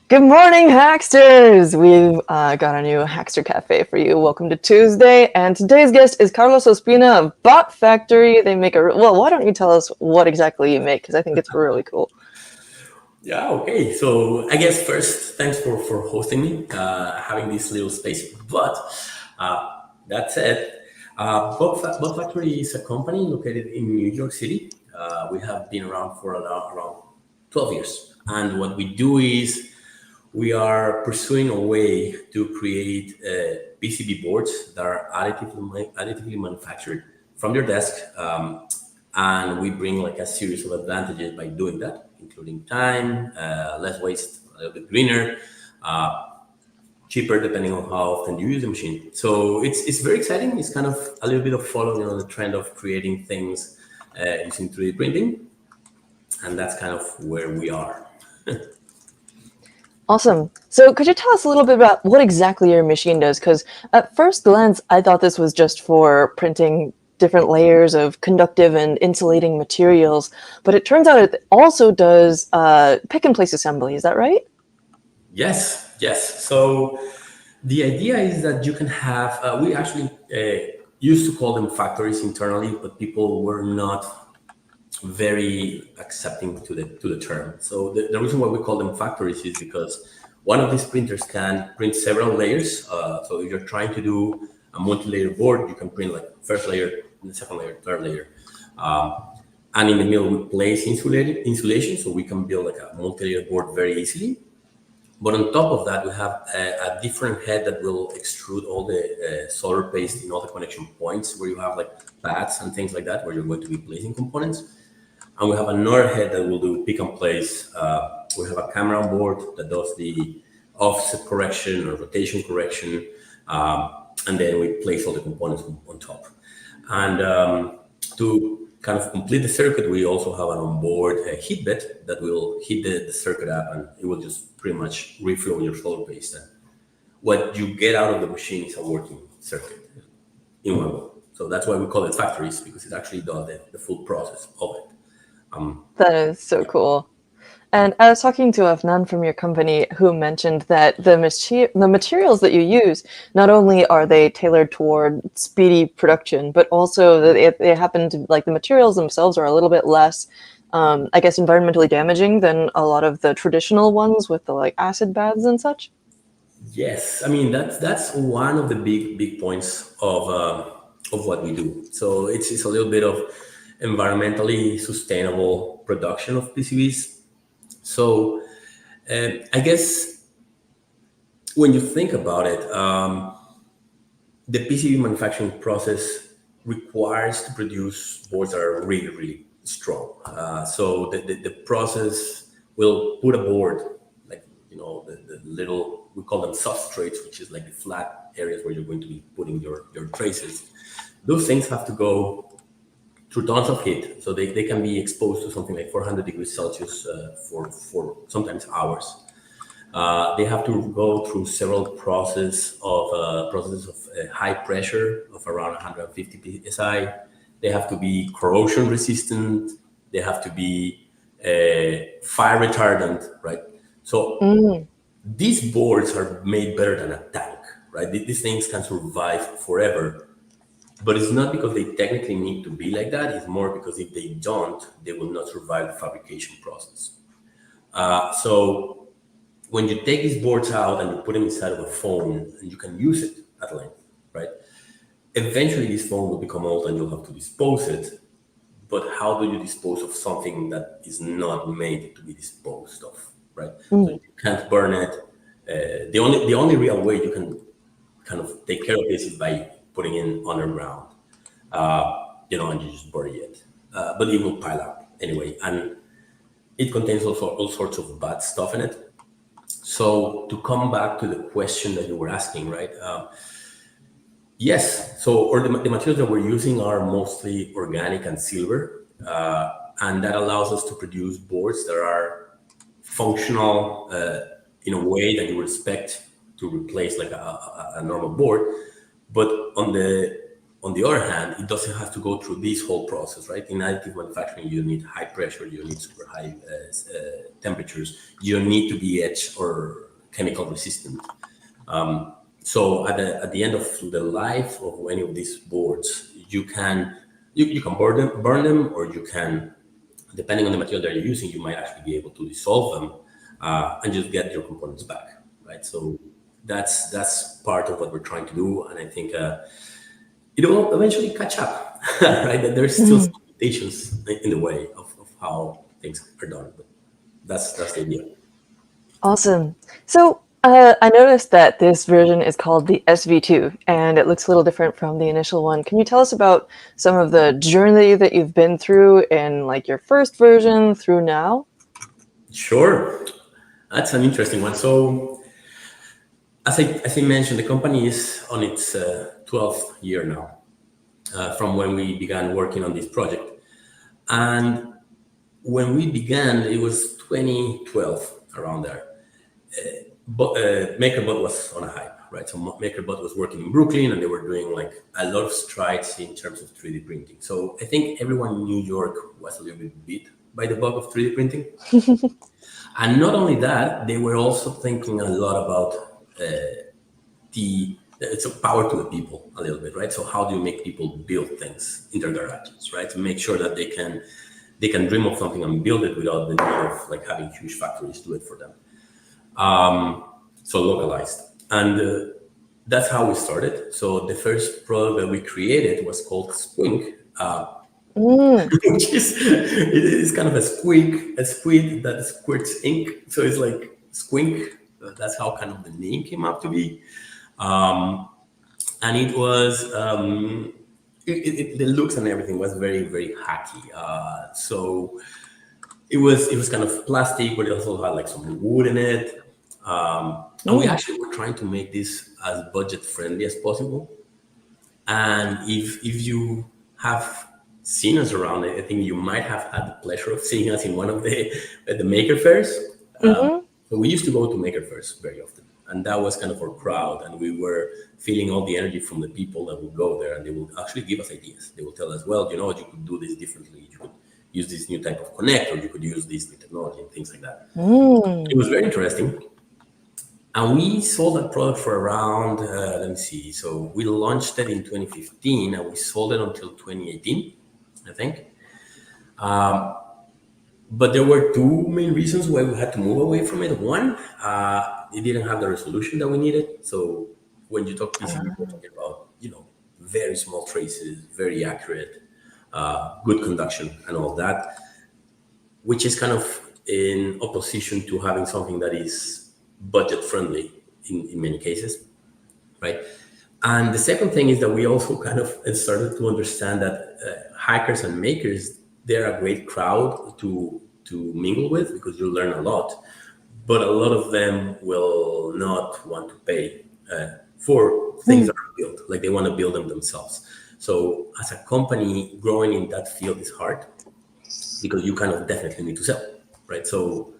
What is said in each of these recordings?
Good morning, Hacksters! We've got a new Hackster Café for you. Welcome to Tuesday, and today's guest is Carlos Ospina of BotFactory. They make well, why don't you tell us what exactly you make, because I think it's really cool. Yeah, okay. So I guess first, thanks for hosting me, having this little space. But that said, BotFactory is a company located in New York City. We have been around for around 12 years. And what we do is we are pursuing a way to create PCB boards that are additively manufactured from your desk. And we bring like a series of advantages by doing that, including time, less waste, a little bit greener, cheaper depending on how often you use the machine. So it's very exciting. It's kind of a little bit of following on the trend of creating things using 3D printing. And that's kind of where we are. Awesome. So could you tell us a little bit about what exactly your machine does? Because at first glance, I thought this was just for printing different layers of conductive and insulating materials, but it turns out it also does pick and place assembly. Is that right? Yes. So the idea is that you can have, we actually used to call them factories internally, but people were not very accepting to the term. So the reason why we call them factories is because one of these printers can print several layers. So if you're trying to do a multi-layer board, you can print like first layer, and the second layer, third layer. And in the middle, we place insulation, so we can build like a multi-layer board very easily. But on top of that, we have a different head that will extrude all the solder paste in all the connection points where you have like pads and things like that, where you're going to be placing components. And we have another head that will do pick and place. We have a camera on board that does the offset correction or rotation correction. And then we place all the components on top. And to kind of complete the circuit, we also have an onboard heat bed that will heat the circuit up, and it will just pretty much refill your solder paste. And what you get out of the machine is a working circuit in one go. So that's why we call it factories, because it actually does the full process of it. That is so cool. And I was talking to Afnan from your company who mentioned that the materials that you use, not only are they tailored toward speedy production, but also that they happen to, like, the materials themselves are a little bit less, I guess, environmentally damaging than a lot of the traditional ones with the like acid baths and such. Yes, I mean that's one of the big points of what we do. So it's a little bit of environmentally sustainable production of PCBs. So I guess when you think about it, the PCB manufacturing process requires to produce boards that are really strong. So the process will put a board, like, the little, we call them substrates, which is like the flat areas where you're going to be putting your traces. Those things have to go through tons of heat. So they can be exposed to something like 400 degrees Celsius for sometimes hours. They have to go through several processes of high pressure of around 150 psi. They have to be corrosion resistant. They have to be fire retardant, right? So these boards are made better than a tank, right? These things can survive forever. But it's not because they technically need to be like that. It's more because if they don't, they will not survive the fabrication process. So when you take these boards out and you put them inside of a phone, and you can use it at length, right? Eventually, this phone will become old and you'll have to dispose it. But how do you dispose of something that is not made to be disposed of, right? So you can't burn it. The only real way you can kind of take care of this is by putting it underground, and you just bury it. But it will pile up anyway, and it contains also all sorts of bad stuff in it. So to come back to the question that you were asking, right? Yes. So, or the materials that we're using are mostly organic and silver, and that allows us to produce boards that are functional in a way that you would expect to replace like a normal board. But on the on the other hand, it doesn't have to go through this whole process, right? In additive manufacturing, you need high pressure, you need super high temperatures, you don't need to be etch or chemical resistant. So at the end of the life of any of these boards, you can burn them, or you can, depending on the material that you're using, you might actually be able to dissolve them and just get your components back, right? So that's part of what we're trying to do, and I think it will eventually catch up, right? That there's still some limitations in the way of how things are done, but that's the idea. Awesome. So I noticed that this version is called the SV2, and it looks a little different from the initial one. Can you tell us about some of the journey that you've been through in like your first version through now? Sure, that's an interesting one. So as I mentioned, the company is on its 12th year now, from when we began working on this project. And when we began, it was 2012, around there. But MakerBot was on a hype, right? So MakerBot was working in Brooklyn, and they were doing like a lot of strides in terms of 3D printing. So I think everyone in New York was a little bit beat by the bug of 3D printing. And not only that, they were also thinking a lot about it's a power to the people a little bit, right? So how do you make people build things in their garages, right? To make sure that they can dream of something and build it without the need of like having huge factories do it for them. So localized, and that's how we started. So the first product that we created was called Squink, which is it is kind of a squid that squirts ink. So it's like Squink. That's how kind of the name came up to be. And it was the looks and everything was very, very hacky. So it was kind of plastic, but it also had like some wood in it. And we actually were trying to make this as budget friendly as possible. And if you have seen us around, I think you might have had the pleasure of seeing us in one of the maker fairs. So we used to go to maker fairs very often, and that was kind of our crowd. And we were feeling all the energy from the people that would go there, and they would actually give us ideas. They would tell us, well, you know what, you could do this differently. You could use this new type of connector. You could use this new technology and things like that. It was very interesting. And we sold that product for around, let me see. So we launched it in 2015, and we sold it until 2018, I think. But there were two main reasons why we had to move away from it. One, it didn't have the resolution that we needed. So when you talk PCB, we're talking about, very small traces, very accurate, good conduction and all that, which is kind of in opposition to having something that is budget friendly in many cases, right? And the second thing is that we also kind of started to understand that hackers and makers, they're a great crowd to mingle with because you learn a lot, but a lot of them will not want to pay for things that are built, like they want to build them themselves. So as a company, growing in that field is hard because you kind of definitely need to sell, right? So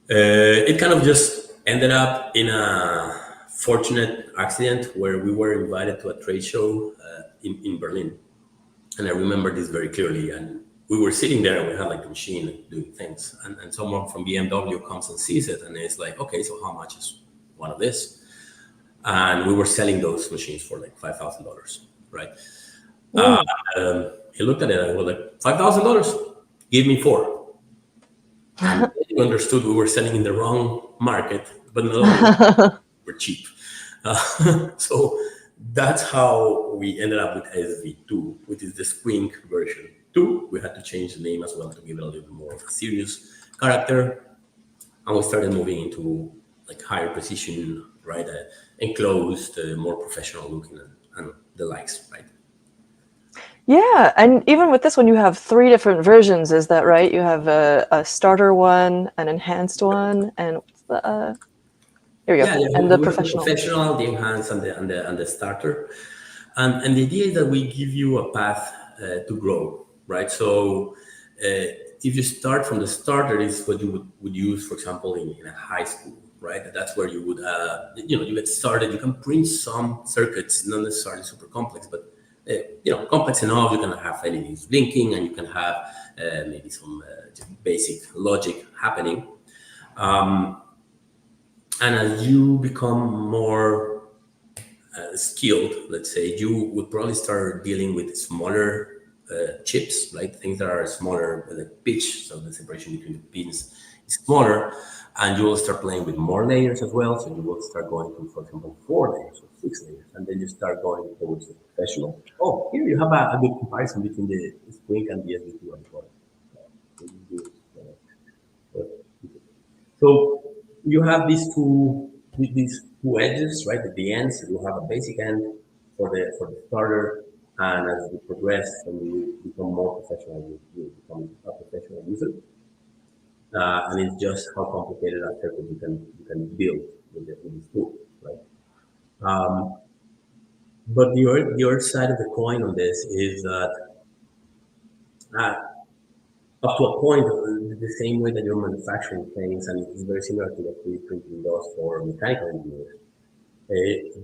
it kind of just ended up in a fortunate accident where we were invited to a trade show in Berlin. And I remember this very clearly. And we were sitting there and we had like the machine doing things. And someone from BMW comes and sees it. And it's like, okay, so how much is one of this? And we were selling those machines for like $5,000, right? He looked at it and was like, $5,000, give me four. And he understood we were selling in the wrong market, but no, we're cheap. So that's how we ended up with SV2, which is the Squink version 2. We had to change the name as well to give it a little bit more of a serious character. And we started moving into like higher precision, right? Enclosed, more professional looking and the likes, right? Yeah, and even with this one, you have 3 different versions. Is that right? You have a starter one, an enhanced one, and what's the here we go, and the we have the professional. professional, the enhanced, and the starter. And the idea is that we give you a path to grow, right? So if you start from the starter, is what you would use, for example, in a high school, right? That's where you would, you get started. You can print some circuits, not necessarily super complex, but complex enough. You can have LEDs blinking, and you can have maybe some just basic logic happening. And as you become more skilled, let's say, you would probably start dealing with smaller chips, like things that are smaller, like pitch, so the separation between the pins is smaller, and you will start playing with more layers as well. So you will start going to, for example, 4 layers or 6 layers, and then you start going towards the professional. Oh, here you have a good comparison between the Sprint and the SV2 as well. So you have these two edges, right? At the ends, you have a basic end for the starter, and as you progress and you become more professional, you become a professional user. And it's just how complicated a circuit you can build with this tool, right? Um, but the other side of the coin on this is that uh, up to a point, the same way that you're manufacturing things, and it's very similar to what 3D printing does for mechanical engineers.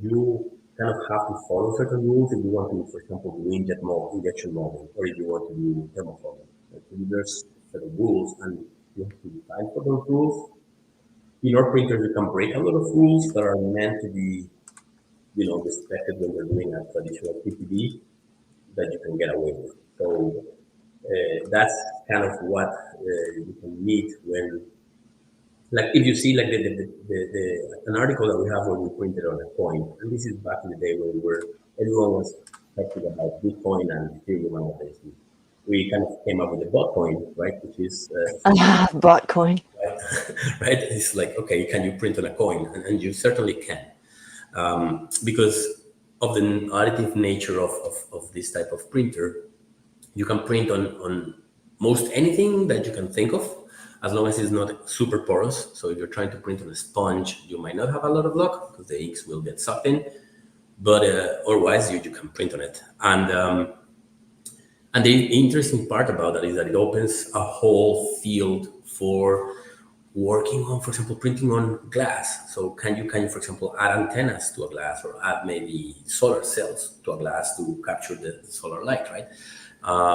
You kind of have to follow certain rules if you want to, for example, do injection molding, or if you want to do thermoforming. Like, there's certain rules, and you have to define for those rules. In our printers, you can break a lot of rules that are meant to be, respected when you're doing a traditional PCB that you can get away with. So that's kind of what you can meet when, like, if you see like an article that we have where we printed on a coin, and this is back in the day when everyone was talking about Bitcoin and Ethereum and all this. We kind of came up with the BotCoin, right? Which is Botcoin. right? It's like, okay, can you print on a coin? And you certainly can, because of the additive nature of this type of printer. You can print on most anything that you can think of, as long as it's not super porous. So if you're trying to print on a sponge, you might not have a lot of luck because the inks will get sucked in. But otherwise, you can print on it. And the interesting part about that is that it opens a whole field for working on, for example, printing on glass. So can you, for example, add antennas to a glass, or add maybe solar cells to a glass to capture the solar light, right?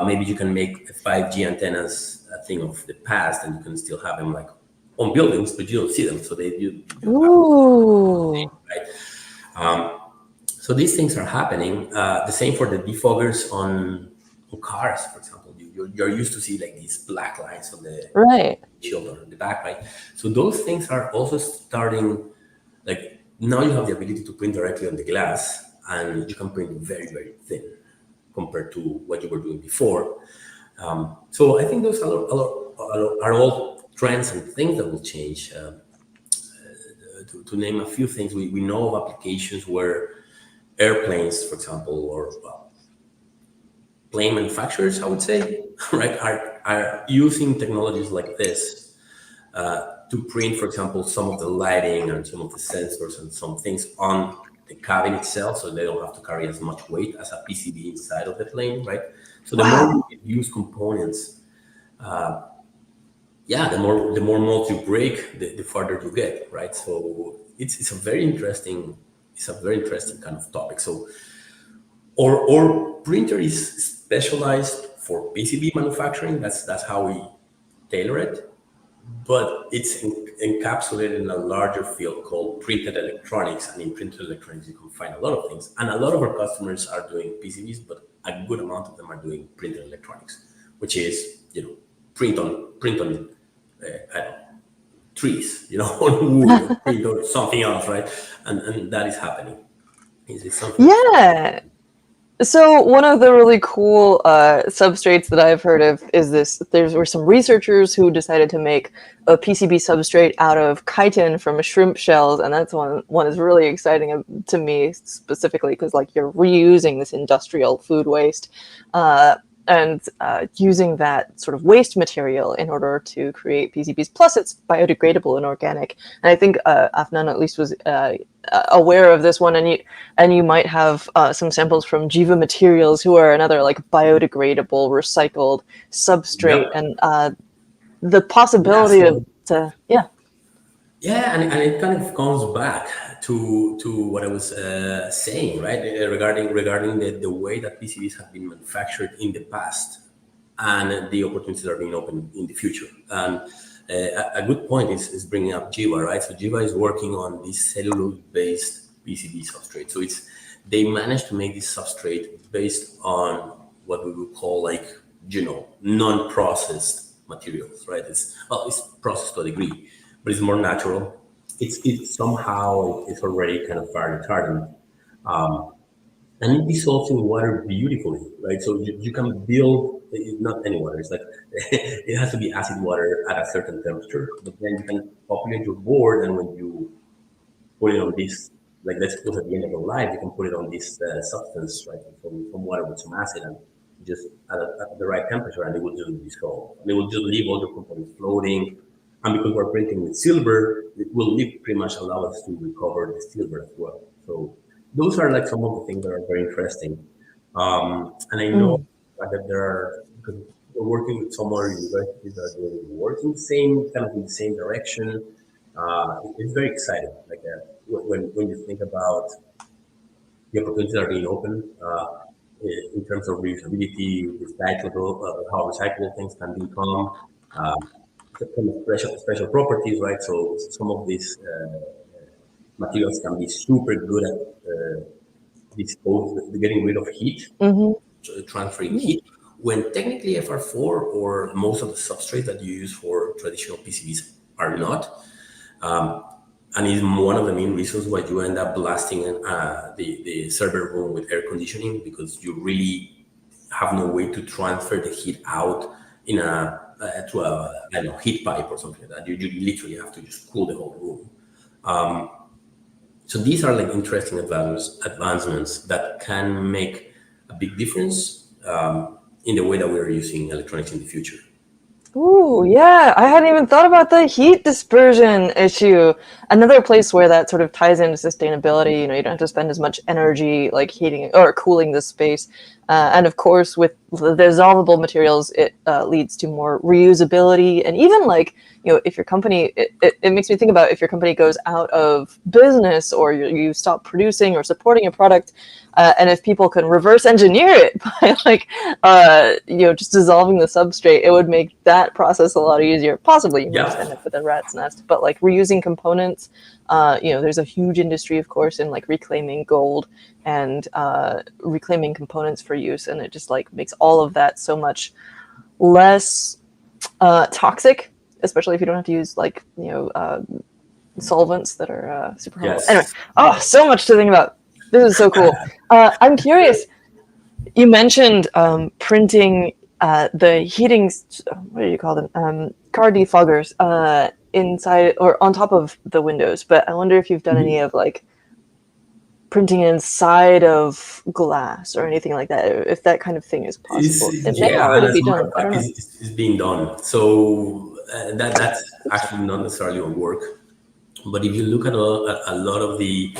Maybe you can make 5G antennas a thing of the past, and you can still have them like on buildings, but you don't see them. So you Ooh. right? So these things are happening. The same for the defoggers on cars, for example. You're used to see like these black lines on the Right. shield on the back, right? So those things are also starting, like, now you have the ability to print directly on the glass, and you can print very, very thin compared to what you were doing before. So I think those are all trends and things that will change. To name a few things, we know of applications where airplanes, for example, or plane manufacturers, I would say, right, are using technologies like this to print, for example, some of the lighting and some of the sensors and some things on the cabin itself, so they don't have to carry as much weight as a PCB inside of the plane, right? So the more you use components, the more molds you break, the farther you get, right? So it's a very interesting kind of topic. So our printer is specialized for PCB manufacturing. That's how we tailor it, but it's encapsulated in a larger field called printed electronics. And in printed electronics, you can find a lot of things. And a lot of our customers are doing PCBs, but a good amount of them are doing printed electronics, which is, print on I don't know, trees, on wood, or print or something else, right? And that is happening. Is something? Yeah. So one of the really cool substrates that I've heard of is this. There were some researchers who decided to make a PCB substrate out of chitin from shrimp shells, and that's one is really exciting to me specifically because, like, you're reusing this industrial food waste and using that sort of waste material in order to create PCBs. Plus, it's biodegradable and organic. And I think Afnan at least was aware of this one, and you might have some samples from Jiva Materials, who are another like biodegradable, recycled substrate, Yep. and the possibility Yeah, so yeah. Yeah, and it kind of comes back to what I was saying, right? Regarding the way that PCBs have been manufactured in the past, and the opportunities that are being opened in the future. And a good point is bringing up Jiva, right? So Jiva is working on this cellulose-based PCB substrate. So they managed to make this substrate based on what we would call like non-processed materials, right? It's processed to a degree, but it's more natural. It's somehow it's already kind of fire retardant, and it dissolves in water beautifully, right? So you can build not any water. It's like it has to be acid water at a certain temperature, but then you can populate your board, and when you put it on this, like let's suppose at the end of the life, you can put it on this substance, right, from water with some acid, and just at the right temperature, and it will just dissolve. And it will just leave all your components floating. And because we're printing with silver, it will leave pretty much allow us to recover the silver as well. So those are like some of the things that are very interesting. And I know Mm. that there are, because we're working with some other universities that are doing work in the same kind of in the same direction. It's very exciting. Like when you think about the opportunities that are being opened in terms of reusability, recyclable, how recyclable things can become, some special properties, right? So some of these materials can be super good at getting rid of heat, Mm-hmm. transferring Mm. heat, when technically FR4 or most of the substrates that you use for traditional PCBs are not. And it's one of the main reasons why you end up blasting the server room with air conditioning, because you really have no way to transfer the heat out in to a I don't know, heat pipe or something like that. You literally have to just cool the whole room. So these are like interesting advancements that can make a big difference in the way that we're using electronics in the future. Ooh, yeah, I hadn't even thought about the heat dispersion issue. Another place where that sort of ties into sustainability, you don't have to spend as much energy like heating or cooling the space. And of course, with the dissolvable materials, it leads to more reusability. And even like, if your company, it makes me think about if your company goes out of business or you stop producing or supporting a product, and if people can reverse engineer it by like just dissolving the substrate, it would make that process a lot easier. Possibly you might just Yeah. end up with a rat's nest, but like reusing components, there's a huge industry, of course, in like reclaiming gold and reclaiming components for use, and it just like makes all of that so much less toxic, especially if you don't have to use like solvents that are super harmful. Anyway, Yes. oh, so much to think about. This is so cool. I'm curious. You mentioned printing the heating. What do you call them? Car defoggers inside or on top of the windows. But I wonder if you've done any of like printing inside of glass or anything like that. If that kind of thing is possible, it may Yeah, and already as be a matter done. of I fact, don't know. it's being done. So that's Oops. actually not necessarily on work. But if you look at a lot of the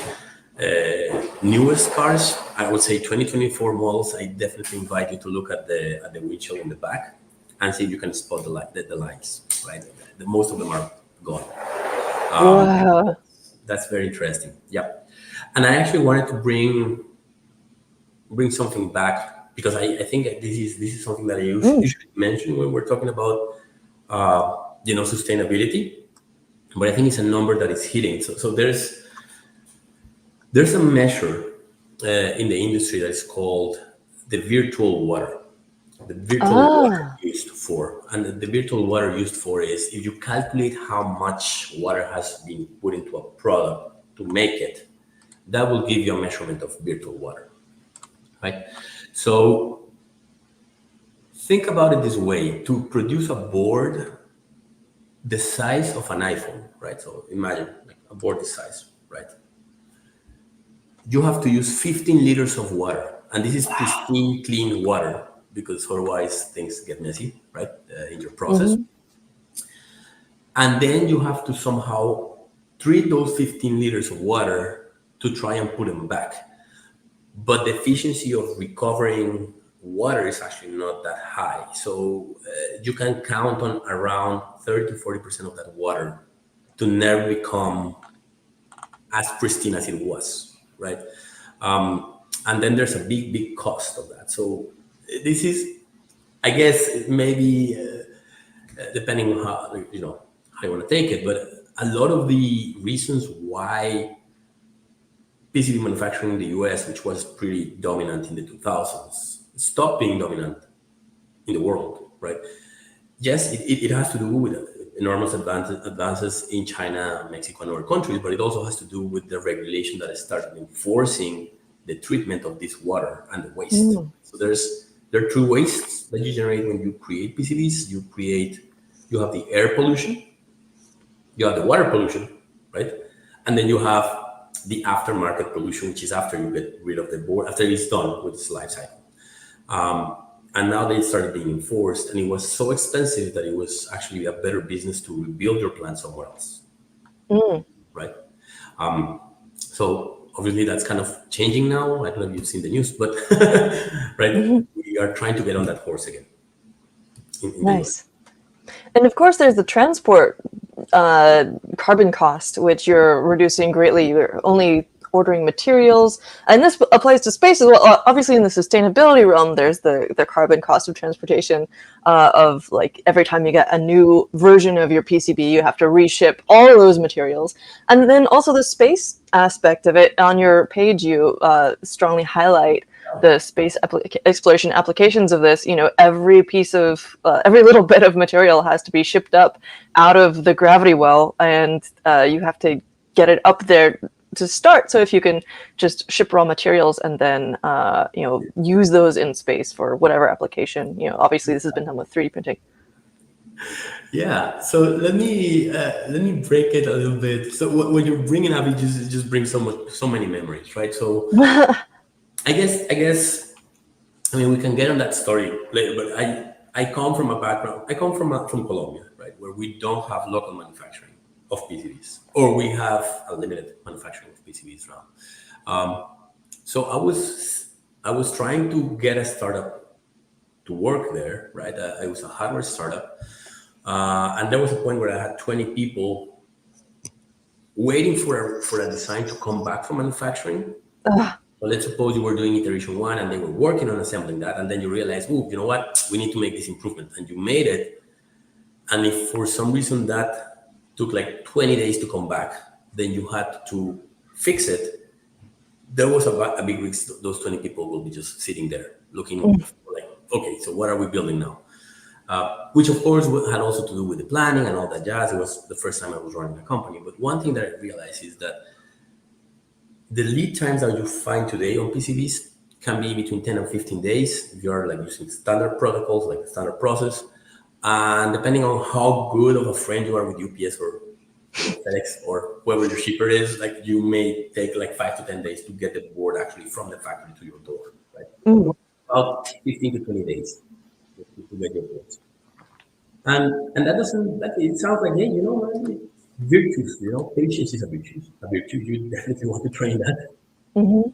newest cars, I would say 2024 models, I definitely invite you to look at the windshield in the back and see if you can spot the lights. Right, most of them are gone. Wow. That's very interesting. Yeah, and I actually wanted to bring something back, because I think that this is something that I Mm. usually mention when we're talking about sustainability, but I think it's a number that is hitting. So there's a measure in the industry that is called the virtual water. The virtual water Ah. used for, and the virtual water used for is if you calculate how much water has been put into a product to make it, that will give you a measurement of virtual water, right? So think about it this way: to produce a board the size of an iPhone, right? So imagine like a board this size, right? You have to use 15 liters of water, and this is pristine, clean water, because otherwise things get messy, right, in your process. Mm-hmm. And then you have to somehow treat those 15 liters of water to try and put them back. But the efficiency of recovering water is actually not that high. So you can count on around 30 to 40% of that water to never become as pristine as it was, right? And then there's a big cost of that. So this is, I guess, maybe depending on how you want to take it, but a lot of the reasons why PCB manufacturing in the US, which was pretty dominant in the 2000s, stopped being dominant in the world, right? Yes, it has to do with enormous advances in China, Mexico, and other countries, but it also has to do with the regulation that started enforcing the treatment of this water and the waste. Mm. So there are two wastes that you generate when you create PCBs. You have the air pollution, you have the water pollution, right? And then you have the aftermarket pollution, which is after you get rid of the board, after it's done with its life cycle. And now they started being enforced, and it was so expensive that it was actually a better business to rebuild your plant somewhere else, Mm. right? So obviously that's kind of changing now. I don't know if you've seen the news, but right, Mhm. we are trying to get on that horse again in the US. Nice. And of course, there's the transport carbon cost, which you're reducing greatly. You're only ordering materials, and this applies to space as well. Obviously, in the sustainability realm, there's the carbon cost of transportation. Of like every time you get a new version of your PCB, you have to reship all of those materials, and then also the space aspect of it. On your page, you strongly highlight the space exploration applications of this. You know, every piece of every little bit of material has to be shipped up out of the gravity well, and you have to get it up there to start. So if you can just ship raw materials and then use those in space for whatever application. You know, obviously this has been done with 3D printing. Yeah. So let me break it a little bit. So when you're bringing up, it just brings so many memories, right? So I guess I mean we can get on that story later, but I come from a background. I come from Colombia, right, where we don't have local manufacturing of PCBs, or we have a limited manufacturing of PCBs now. So I was trying to get a startup to work there, right? It was a hardware startup, and there was a point where I had 20 people waiting for a design to come back from manufacturing. Ugh. But let's suppose you were doing iteration one and they were working on assembling that, and then you realize, oh, you know what? We need to make this improvement, and you made it. And if for some reason that took like 20 days to come back, then you had to fix it. There was a big risk those 20 people will be just sitting there looking like, okay, so what are we building now? Which of course had also to do with the planning and all that jazz. It was the first time I was running a company. But one thing that I realized is that the lead times that you find today on PCBs can be between 10 and 15 days if you're like using standard protocols, like the standard process. And depending on how good of a friend you are with UPS or FedEx or whoever your shipper is, like you may take like 5 to 10 days to get the board actually from the factory to your door, right? Mm. About 15 to 20 days to get your boards. And that doesn't that it sounds like, hey, man, virtues, patience is a virtue. You definitely want to train that, Mhm.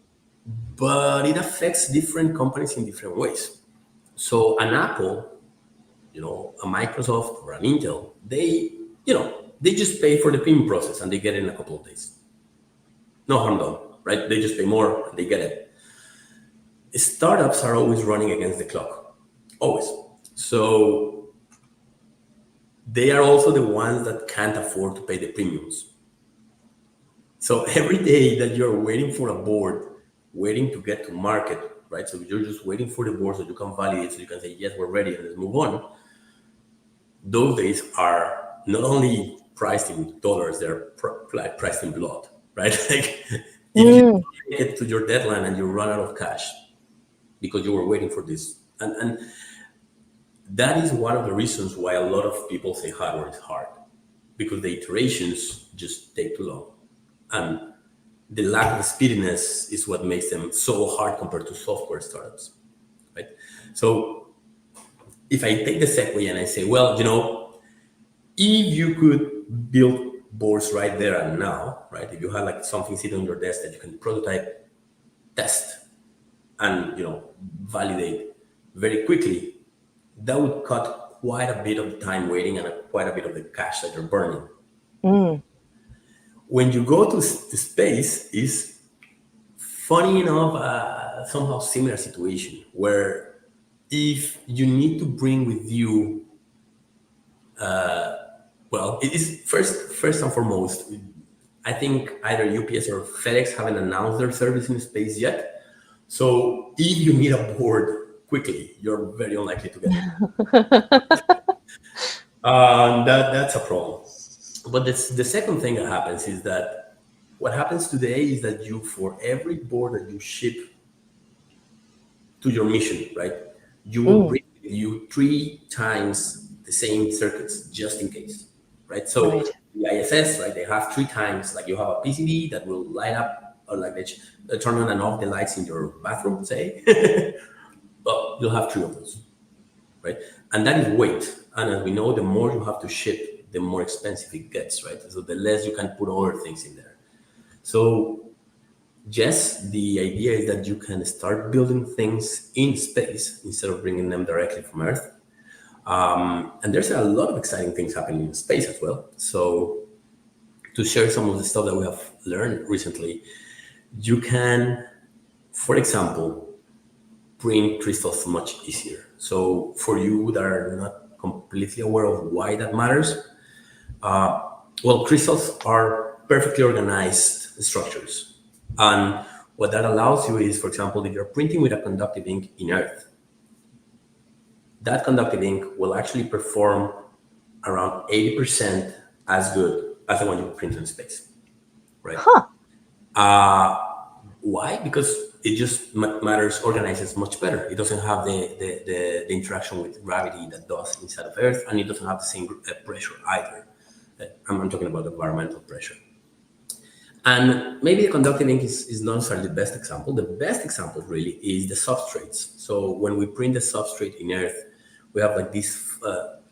but it affects different companies in different ways. So an Apple, a Microsoft or an Intel, they just pay for the pin process and they get it in a couple of days. No harm done, right? They just pay more and they get it. Startups are always running against the clock, always. So they are also the ones that can't afford to pay the premiums. So every day that you're waiting for a board, waiting to get to market, right? So you're just waiting for the board so you can validate, so you can say, yes, we're ready and let's move on. Those days are not only priced in dollars, they're priced in blood, right? Like if you Mm. get to your deadline and you run out of cash because you were waiting for this. And that is one of the reasons why a lot of people say hardware is hard, because the iterations just take too long. And the lack of speediness is what makes them so hard compared to software startups, right? So if I take the segue and I say, well, if you could build boards right there and now, right? If you had like something sitting on your desk that you can prototype, test, and validate very quickly, that would cut quite a bit of the time waiting and quite a bit of the cash that you're burning. When you go to space, is funny enough, somehow similar situation where if you need to bring with you, well, it is first and foremost, I think either UPS or FedEx haven't announced their service in space yet. So if you need a board quickly, you're very unlikely to get it. That's a problem. But the second thing that happens is that what happens today is that you, for every board that you ship to your mission, right, you will bring with you 3 times the same circuits just in case, right? So Right. the ISS, right, they have 3 times, like you have a PCB that will light up or like they turn on and off the lights in your bathroom, say. Well, you'll have 3 of those, right? And that is weight. And as we know, the more you have to ship, the more expensive it gets, right? So the less you can put other things in there. So yes, the idea is that you can start building things in space instead of bringing them directly from Earth. And there's a lot of exciting things happening in space as well. So to share some of the stuff that we have learned recently, you can, for example, print crystals much easier. So for you that are not completely aware of why that matters, well, crystals are perfectly organized structures. And what that allows you is, for example, if you're printing with a conductive ink in Earth, that conductive ink will actually perform around 80% as good as the one you print in space, right? Huh. Why? Because it just matters organizes much better. It doesn't have the interaction with gravity that does inside of Earth, and it doesn't have the same pressure either. I'm talking about environmental pressure. And maybe the conductive ink is not necessarily the best example. The best example really is the substrates. So when we print the substrate in Earth, we have like this,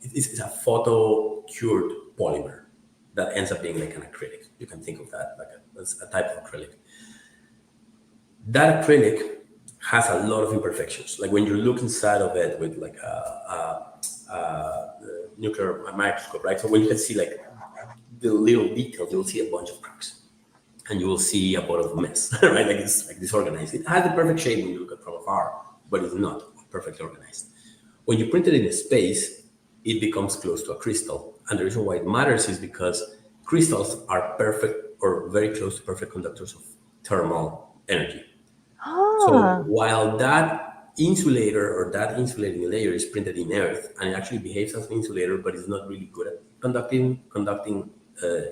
it's a photo cured polymer that ends up being like an acrylic. You can think of that like a type of acrylic. That acrylic has a lot of imperfections. Like when you look inside of it with like a nuclear microscope, right? So when you can see like the little details, you'll see a bunch of cracks, and you will see a lot of mess, right? Like it's like disorganized. It has the perfect shape when you look at it from afar, but it's not perfectly organized. When you print it in space, it becomes close to a crystal, and the reason why it matters is because crystals are perfect or very close to perfect conductors of thermal energy. So Ah. while that insulator or that insulating layer is printed in Earth and it actually behaves as an insulator, but it's not really good at conducting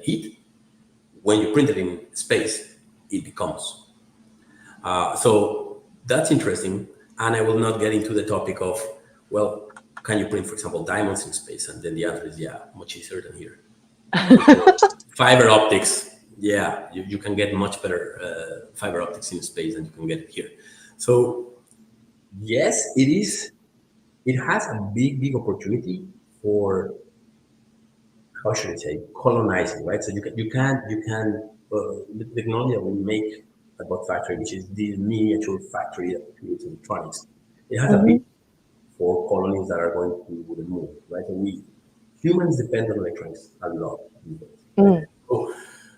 heat, when you print it in space, it becomes. So that's interesting. And I will not get into the topic of, well, can you print, for example, diamonds in space? And then the answer is, yeah, much easier than here. Fiber optics, yeah, you can get much better fiber optics in space than you can get here. So yes, it is. It has a big opportunity for, how should I say, colonizing, right? So the technology that we make at BotFactory, which is the miniature factory that creates electronics, it has a big Mhm. for colonies that are going to the moon, right? So we humans depend on electronics a lot these days, right? Mm.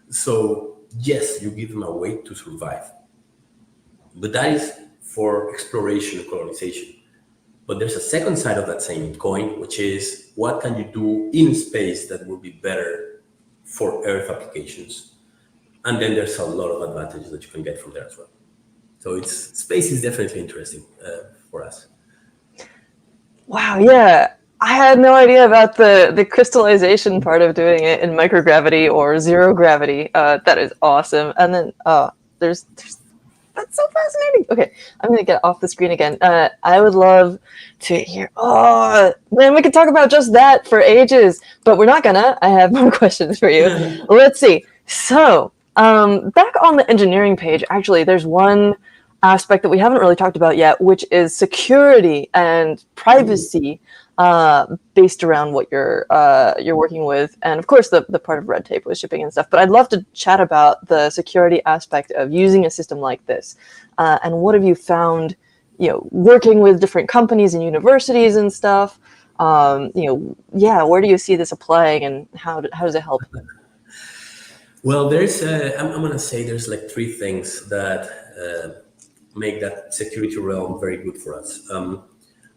So yes, you give them a way to survive, but that is for exploration and colonization. But there's a second side of that same coin, which is what can you do in space that will be better for Earth applications? And then there's a lot of advantages that you can get from there as well. So space is definitely interesting for us. Wow, yeah. I had no idea about the crystallization part of doing it in microgravity or zero gravity. That is awesome. And then there's that's so fascinating. Okay, I'm gonna get off the screen again. I would love to hear. Oh man, we could talk about just that for ages, but we're not gonna. I have more questions for you. Let's see. So, back on the engineering page, actually, there's one aspect that we haven't really talked about yet, which is security and privacy, based around what you're working with, and of course the part of red tape with shipping and stuff. But I'd love to chat about the security aspect of using a system like this, and what have you found, working with different companies and universities and stuff. Yeah, where do you see this applying, and how does it help? Well, I'm going to say there's like three things that make that security realm very good for us.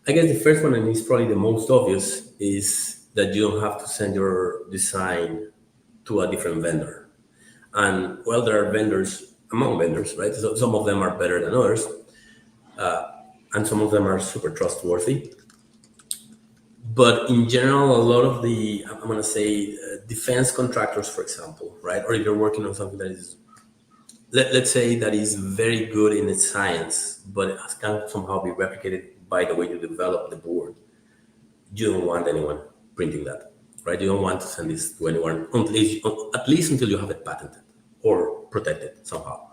I guess the first one, and it's probably the most obvious, is that you don't have to send your design to a different vendor. And well, there are vendors among vendors, right? So some of them are better than others, and some of them are super trustworthy. But in general, a lot of the, I'm going to say, defense contractors, for example, right? Or if you're working on something that is, let's say, that is very good in its science, but it can somehow be replicated by the way you develop the board. You don't want anyone printing that, right? You don't want to send this to anyone, at least until you have it patented or protected somehow.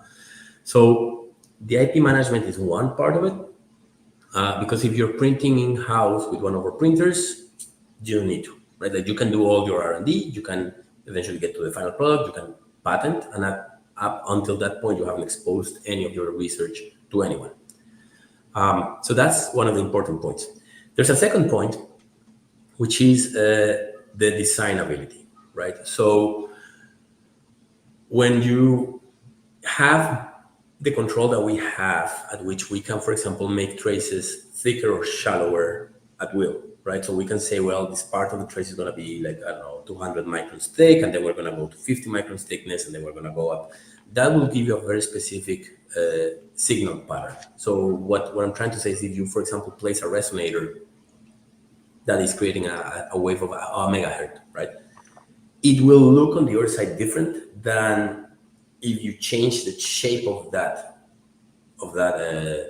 So the IP management is one part of it, because if you're printing in-house with one of our printers, you don't need to, right? Like you can do all your R&D, you can eventually get to the final product, you can patent, and up until that point, you haven't exposed any of your research to anyone. So that's one of the important points. There's a second point, which is the designability, right? So when you have the control that we have, at which we can, for example, make traces thicker or shallower at will, right? So we can say, well, this part of the trace is going to be like, I don't know, 200 microns thick, and then we're going to go to 50 microns thickness, and then we're going to go up. That will give you a very specific signal pattern. So what I'm trying to say is, if you, for example, place a resonator that is creating a wave of a megahertz, right? It will look on the other side different than if you change the shape of that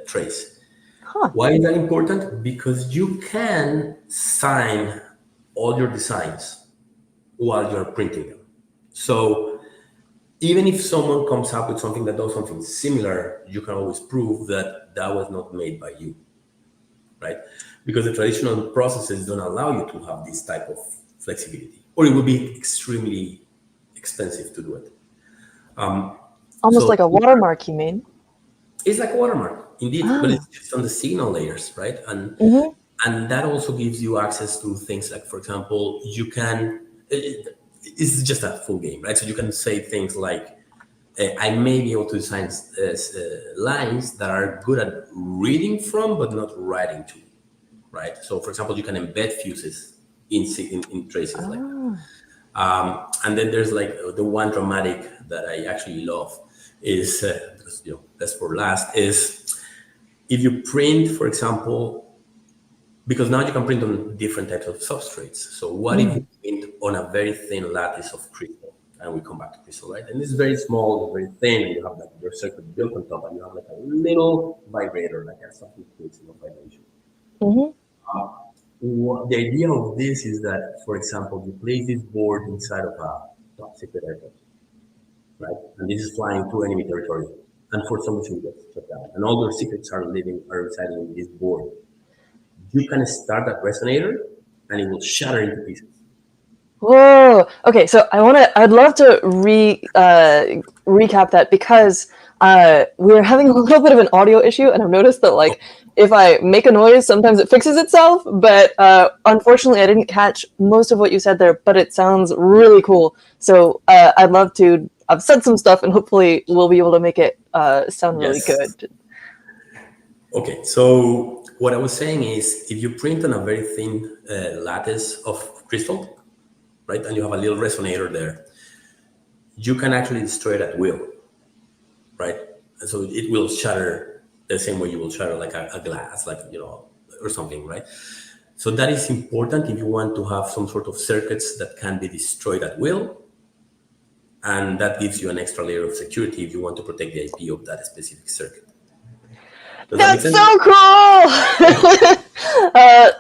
trace. Huh. Why is that important? Because you can sign all your designs while you're printing them. So even if someone comes up with something that does something similar, you can always prove that that was not made by you, right? Because the traditional processes don't allow you to have this type of flexibility, or it will be extremely expensive to do it. Almost So like a watermark, you mean? it's like a watermark, indeed, but Ah. it's just on the signal layers, right? Mm-hmm. And that also gives you access to things like, for example, you can. It's just a full game, right? So you can say things like, I may be able to design lines that are good at reading from, but not writing to, right? So, for example, you can embed fuses in traces like that. Ah. And then there's like the one dramatic that I actually love is, because, that's for last, is if you print, for example, because now you can print on different types of substrates. So what if Mm. you print on a very thin lattice of crystal? And we come back to crystal, right? And it's very small, very thin, and you have like your circuit built on top, and you have like a little vibrator, like a something creates vibration. Mm-hmm. The idea of this is that, for example, you place this board inside of a top secret aircraft, right? And this is flying through enemy territory, and for some reason it gets shut down, and all your secrets are residing in this board. You can start that resonator, and it will shatter into pieces. Whoa. Okay, so I'd love to recap that, because we're having a little bit of an audio issue, and I've noticed that, like, if I make a noise, sometimes it fixes itself. But unfortunately, I didn't catch most of what you said there. But it sounds really cool. So I'd love to. I've said some stuff, and hopefully we'll be able to make it sound really Yes. good. Okay, so what I was saying is, if you print on a very thin lattice of crystal, right, and you have a little resonator there, you can actually destroy it at will, right? And so it will shatter the same way you will shatter like a glass, like, or something, right? So that is important if you want to have some sort of circuits that can be destroyed at will, and that gives you an extra layer of security if you want to protect the IP of that specific circuit. Does that make That's sense? so cool!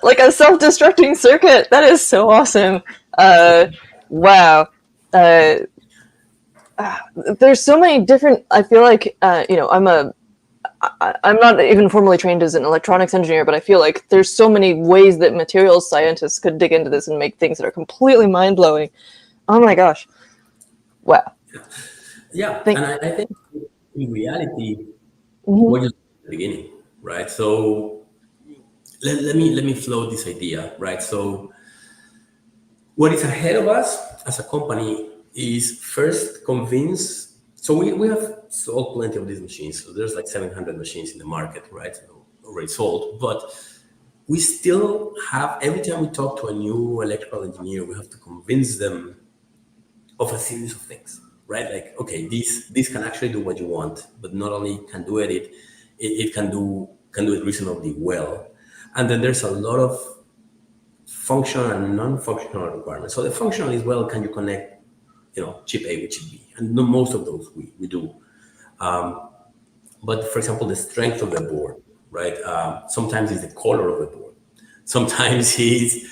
Like a self-destructing circuit. That is so awesome. Wow. There's so many different. I feel like I'm not even formally trained as an electronics engineer, but I feel like there's so many ways that materials scientists could dig into this and make things that are completely mind-blowing. Oh my gosh. Wow. Yeah, Thank. and I think in reality, Mhm. we're just at the beginning, right? So let me float this idea, right? So what is ahead of us as a company is first convince. So we have sold plenty of these machines. So there's like 700 machines in the market, right? Already sold. But we still have, every time we talk to a new electrical engineer, we have to convince them of a series of things, right? Like, okay, this can actually do what you want, but not only can do it can do it reasonably well. And then there's a lot of functional and non-functional requirements. So the functional is, well, can you connect, chip A with chip B? And most of those we do. But for example, the strength of the board, right? Sometimes it's the color of the board. Sometimes it's,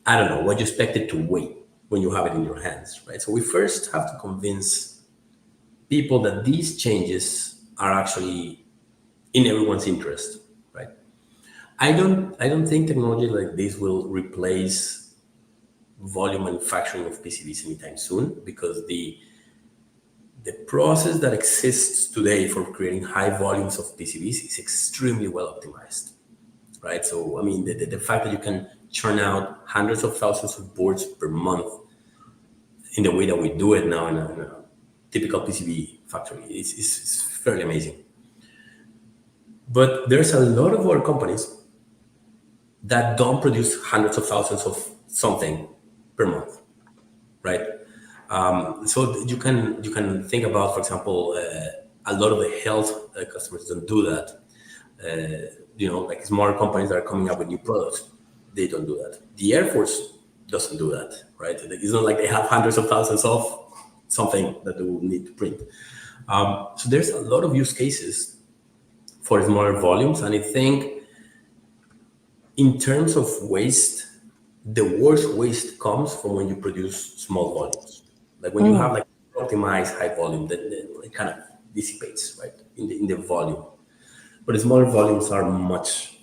I don't know, what you expect it to weigh when you have it in your hands, right? So we first have to convince people that these changes are actually in everyone's interest, right? I don't think technology like this will replace volume manufacturing of PCBs anytime soon, because the process that exists today for creating high volumes of PCBs is extremely well optimized, right? So, I mean, the fact that you can churn out hundreds of thousands of boards per month in the way that we do it now in a typical PCB factory is fairly amazing. But there's a lot of other companies that don't produce hundreds of thousands of something per month, right? So you can think about, for example, a lot of the health customers don't do that. Like smaller companies that are coming up with new products, they don't do that. The Air Force doesn't do that, right? It's not like they have hundreds of thousands of something that they will need to print. So there's a lot of use cases for smaller volumes, and I think in terms of waste, the worst waste comes from when you produce small volumes. Like when you have like optimized high volume, then it kind of dissipates, right, in the volume. But the smaller volumes are much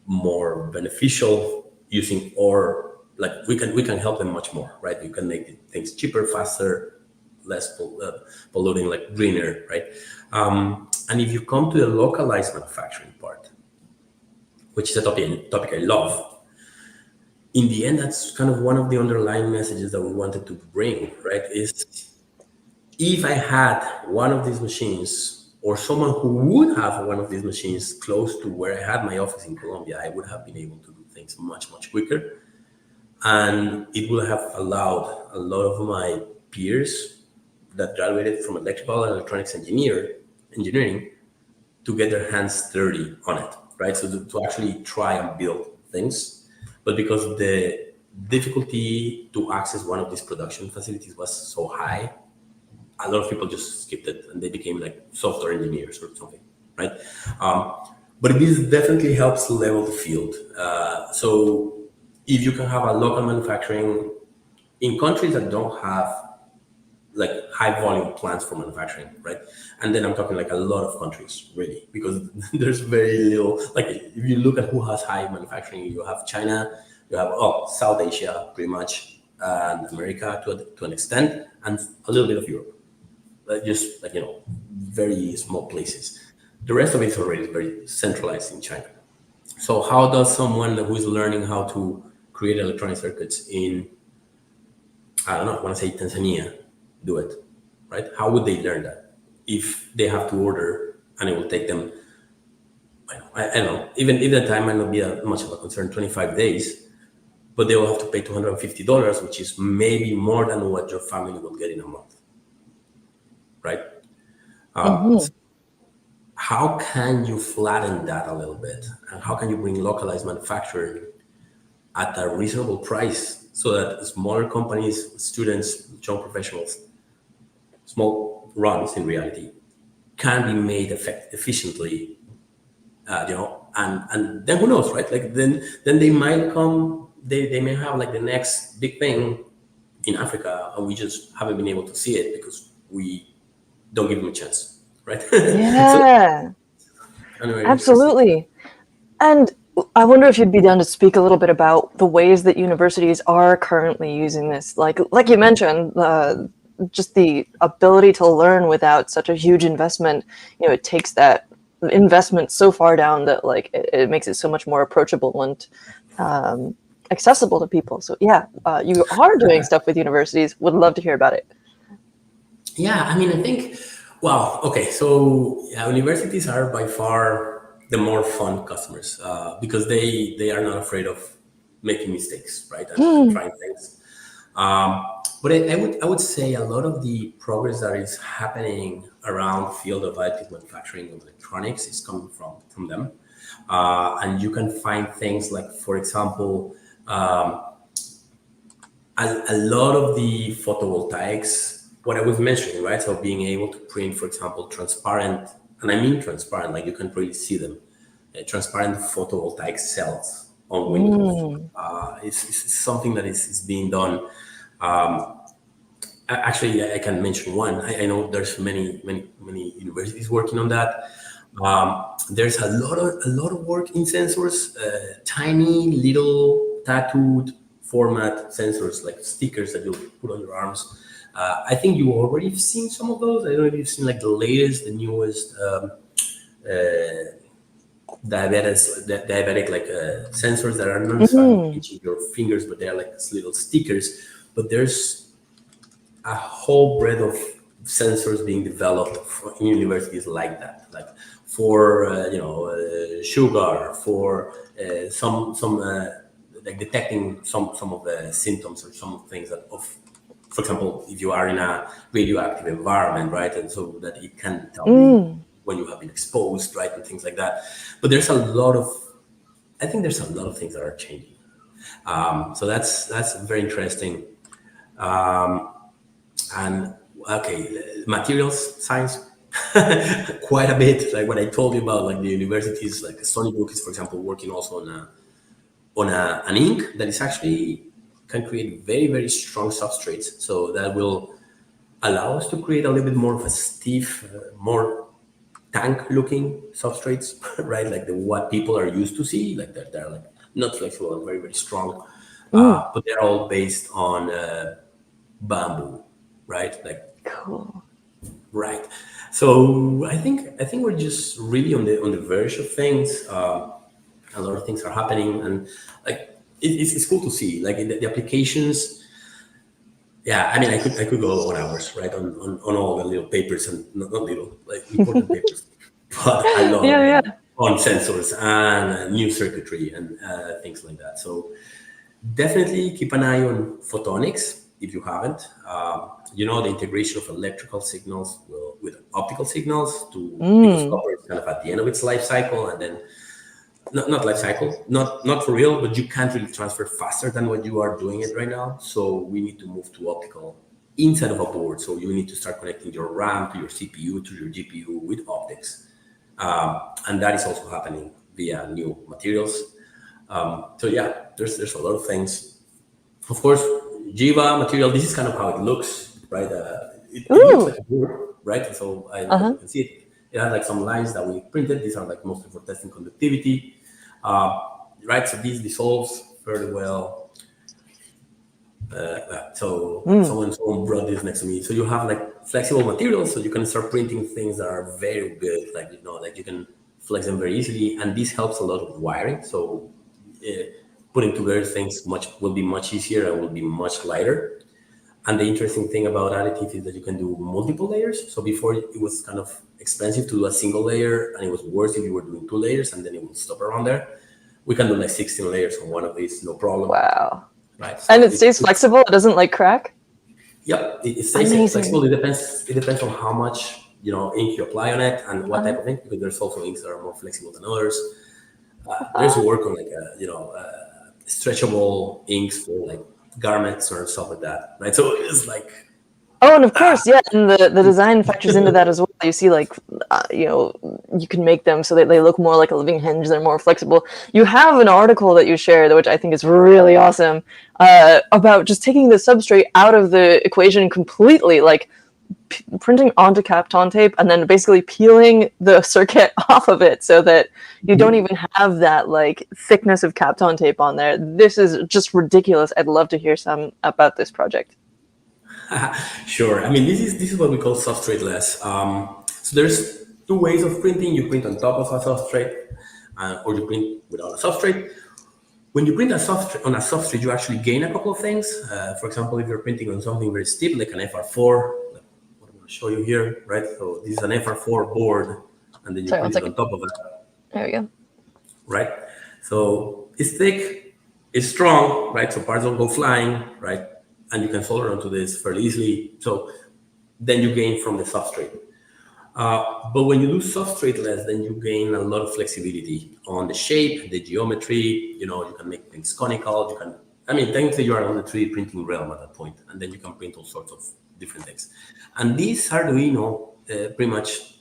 more beneficial using, or like we can help them much more, right? You can make things cheaper, faster, less polluting, like greener, right? And if you come to the localized manufacturing part, which is a topic I love, in the end, that's kind of one of the underlying messages that we wanted to bring, right? Is if I had one of these machines, or someone who would have one of these machines close to where I had my office in Colombia, I would have been able to do things much, much quicker. And it would have allowed a lot of my peers that graduated from electrical and electronics engineering to get their hands dirty on it, right? So to actually try and build things. But because the difficulty to access one of these production facilities was so high, a lot of people just skipped it and they became like software engineers or something, right? But this definitely helps level the field. So if you can have a local manufacturing in countries that don't have like high volume plants for manufacturing, right? And then I'm talking like a lot of countries, really, because there's very little. Like if you look at who has high manufacturing, you have China, you have South Asia, pretty much, and America to an extent, and a little bit of Europe. Just like very small places. The rest of it is already very centralized in China. So how does someone who is learning how to create electronic circuits in, I don't know, I want to say Tanzania, do it, right? How would they learn that if they have to order and it will take them, I don't know, even if the time might not be much of a concern, 25 days, but they will have to pay $250, which is maybe more than what your family will get in a month, right? So how can you flatten that a little bit? And how can you bring localized manufacturing at a reasonable price so that smaller companies, students, young professionals, small runs in reality can be made efficiently, and then who knows, right? Like then they might come, they may have like the next big thing in Africa, and we just haven't been able to see it because we don't give them a chance, right? So Yeah, anyway, interesting. absolutely. And I wonder if you'd be down to speak a little bit about the ways that universities are currently using this. Like you mentioned, just the ability to learn without such a huge investment. It takes that investment so far down that like it makes it so much more approachable, and accessible to people. So yeah, you are doing stuff with universities. Would love to hear about it. Yeah, I mean, I think, well, okay, so yeah, universities are by far the more fun customers because they are not afraid of making mistakes, right, and trying things. Um, but I would say a lot of the progress that is happening around the field of additive manufacturing of electronics is coming from them, and you can find things like, for example, a lot of the photovoltaics, what I was mentioning, right? So being able to print, for example, transparent, and I mean transparent, like you can really see them, transparent photovoltaic cells on windows. It's something that is being done. Actually, I can mention one. I know there's many universities working on that. There's a lot of work in sensors, tiny little tattooed format sensors like stickers that you put on your arms. I think you already have seen some of those. I don't know if you've seen like the latest, the newest diabetic like sensors that are not necessarily pinching your fingers, but they're like these little stickers. But there's a whole breadth of sensors being developed in universities like that, like for sugar, for some like detecting some of the symptoms or some of the things that of, for example, if you are in a radioactive environment, right, and so that it can tell you when you have been exposed, right, and things like that. But there's a lot of, I think there's a lot of things that are changing. So that's very interesting. And okay, materials science, quite a bit. Like what I told you about, like the universities, like Stony Brook is, for example, working also on an ink that is actually can create very very strong substrates. So that will allow us to create a little bit more of a stiff, more tank-looking substrates, right? Like the what people are used to see, like they're like not flexible and very very strong, but they're all based on bamboo, right? Like Cool. right. So I think we're just really on the verge of things. A lot of things are happening, and like it's cool to see like the applications. Yeah, I mean, I could go on hours, right, on all the little papers and not little, like important papers, but a lot of Yeah, them yeah. on sensors and new circuitry and things like that. So definitely keep an eye on photonics if you haven't. The integration of electrical signals with optical signals to because copper is kind of at the end of its life cycle, and then not life cycle, not for real, but you can't really transfer faster than what you are doing it right now. So we need to move to optical inside of a board. So you need to start connecting your RAM to your CPU to your GPU with optics, and that is also happening via new materials. So yeah, there's a lot of things. Of course, Jiva material. This is kind of how it looks, right? It looks like Ooh. a board, right? So I don't know if Uh-huh. you can see it. It has like some lines that we printed. These are like mostly for testing conductivity, uh, right? So these dissolves very well. So someone brought this next to me. So you have like flexible materials, so you can start printing things that are very good, like like you can flex them very easily, and this helps a lot with wiring. So uh, putting together things will be much easier and will be much lighter. And the interesting thing about additive is that you can do multiple layers. So before it was kind of expensive to do a single layer, and it was worse if you were doing two layers, and then it would stop around there. We can do like 16 layers on one of these, no problem, Wow. right? And So it stays flexible. It doesn't like crack. yeah, it stays flexible. Amazing. It depends on how much ink you apply on it and what type Uh-huh. of ink, because there's also inks that are more flexible than others. There's work on like stretchable inks for like garments or stuff like that, right? So it's like Oh, and of course, yeah, and the design factors into that as well. You see, like, you can make them so that they look more like a living hinge. They're more flexible. You have an article that you shared, which I think is really awesome, about just taking the substrate out of the equation completely, like printing onto Kapton tape and then basically peeling the circuit off of it so that you don't even have that like thickness of Kapton tape on there. This is just ridiculous. I'd love to hear some about this project. sure. I mean, this is what we call substrate-less. So there's two ways of printing. You print on top of a substrate, or you print without a substrate. When you print on a substrate, you actually gain a couple of things. For example, if you're printing on something very steep, like an FR4, like what I'm going to show you here, right? So this is an FR4 board, and then you Sorry, one print it on second. top of it, There we go. right? So it's thick, it's strong, right? So parts don't go flying, right? And you can solder onto this fairly easily. So then you gain from the substrate. But when you do substrate-less, then you gain a lot of flexibility on the shape, the geometry. You know, you can make things conical. You can, I mean, technically you are on the 3D printing realm at that point, and then you can print all sorts of different things. And this Arduino pretty much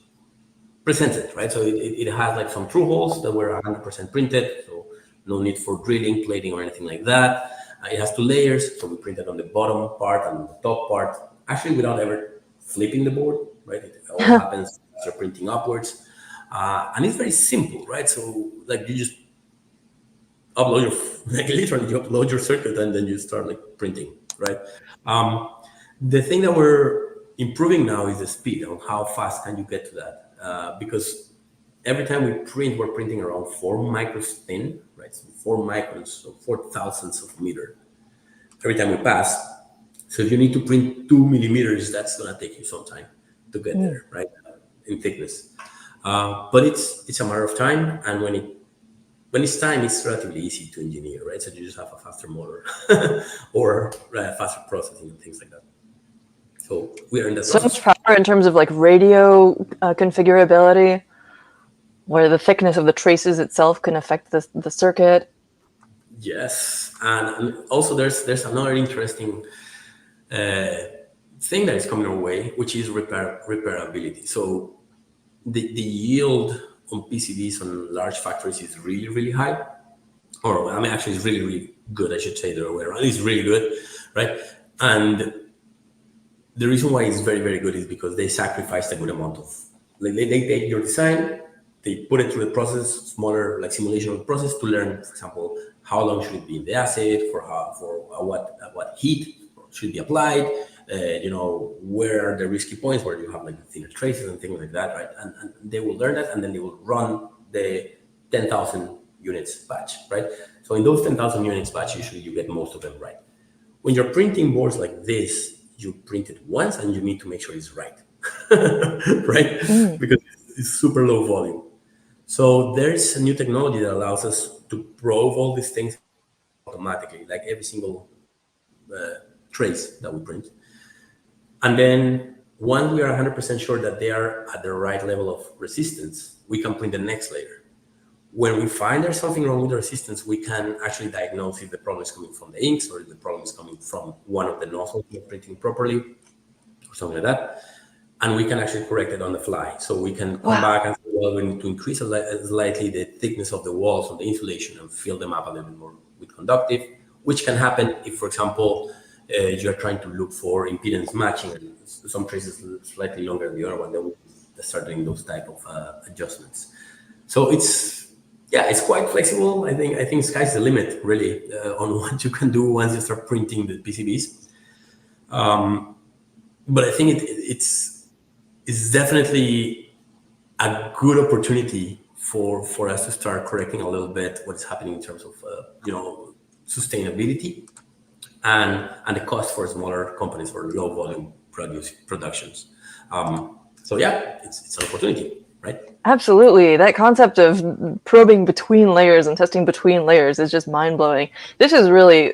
presents it, right? So it has like some true holes that were 100% printed, so no need for drilling, plating, or anything like that. It has two layers, so we printed on the bottom part and the top part, actually without ever flipping the board, right? It all happens as you're printing upwards. And it's very simple, right? So like you just upload your, like literally you upload your circuit and then you start like printing, right? The thing that we're improving now is the speed on how fast can you get to that. Because every time we print, we're printing around 4 microns thin, right? So 4 microns, so 4 thousandths of a meter every time we pass. So if you need to print 2 millimeters, that's going to take you some time to get there, right? In thickness. But it's a matter of time. And when it's time, it's relatively easy to engineer, right? So you just have a faster motor or faster processing and things like that. So we are in that So process. much power in terms of like radio configurability, where the thickness of the traces itself can affect the circuit. Yes, and also there's another interesting thing that is coming our way, which is repairability. So the yield on PCBs on large factories is really, really high. Or I mean, actually, it's really, really good. I should say the other way around. It's really good, right? And the reason why it's very, very good is because they sacrificed a good amount of, like they take your design, they put it through the process, smaller like simulation of the process to learn, for example, how long should it be in the acid, what heat should be applied, you know, where are the risky points where you have like thinner traces and things like that, right? And they will learn that, and then they will run the 10,000 units batch, right? So in those 10,000 units batch, usually you get most of them right. When you're printing boards like this, you print it once and you need to make sure it's right, right? Because it's super low volume. So there's a new technology that allows us to probe all these things automatically, like every single trace that we print. And then once we are 100% sure that they are at the right level of resistance, we can print the next layer. When we find there's something wrong with the resistance, we can actually diagnose if the problem is coming from the inks or if the problem is coming from one of the nozzles not printing properly or something like that. And we can actually correct it on the fly. So we can come back and say, well, we need to increase slightly the thickness of the walls of the insulation and fill them up a little bit more with conductive, which can happen if, for example, you're trying to look for impedance matching and some traces slightly longer than the other one. Then we start doing those type of adjustments. So it's quite flexible. I think sky's the limit, really, on what you can do once you start printing the PCBs. But I think it's definitely a good opportunity for us to start correcting a little bit what's happening in terms of sustainability and the cost for smaller companies for low volume productions. So yeah, it's an opportunity. Right? Absolutely. That concept of probing between layers and testing between layers is just mind-blowing. This is really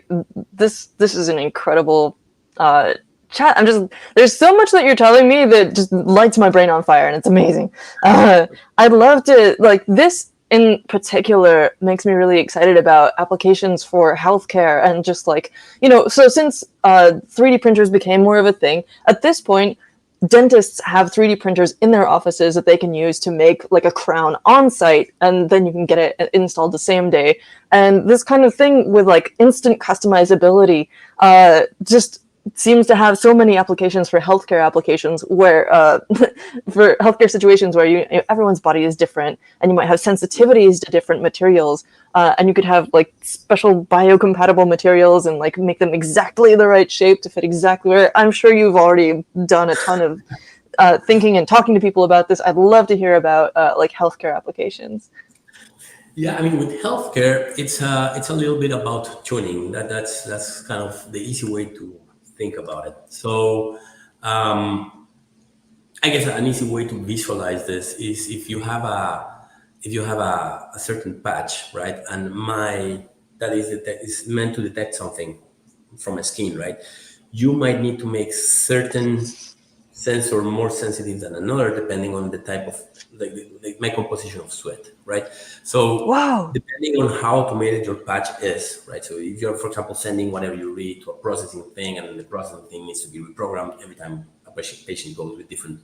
this is an incredible chat. There's so much that you're telling me that just lights my brain on fire, and it's amazing. I'd love to, like, this in particular makes me really excited about applications for healthcare and just like, so since 3D printers became more of a thing, at this point dentists have 3D printers in their offices that they can use to make like a crown on site, and then you can get it installed the same day. And this kind of thing with like instant customizability just seems to have so many applications for healthcare applications where for healthcare situations where everyone's body is different and you might have sensitivities to different materials, and you could have like special biocompatible materials and like make them exactly the right shape to fit exactly where. I'm sure you've already done a ton of thinking and talking to people about this. I'd love to hear about like healthcare applications. Yeah, I mean, with healthcare, it's a little bit about tuning. That's kind of the easy way to think about it. So, I guess an easy way to visualize this is if you have a certain patch, right, and my that is meant to detect something from a skin, right. You might need to make certain sensor more sensitive than another depending on the type of like my composition of sweat, right? So Wow. depending on how automated your patch is, right? So if you're, for example, sending whatever you read to a processing thing, and the processing thing needs to be reprogrammed every time a patient goes with different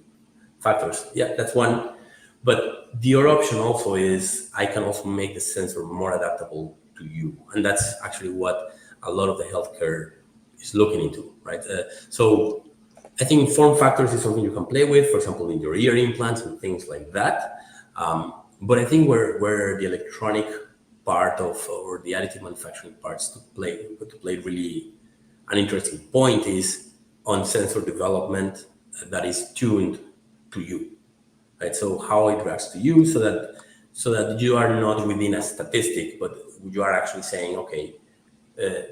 factors, yeah, that's one. But the other option also is I can also make the sensor more adaptable to you, and that's actually what a lot of the healthcare is looking into, right? So I think form factors is something you can play with, for example, in your ear implants and things like that. But I think where the electronic part of or the additive manufacturing parts to play really an interesting point is on sensor development that is tuned to you, right? So how it reacts to you, so that you are not within a statistic, but you are actually saying, okay,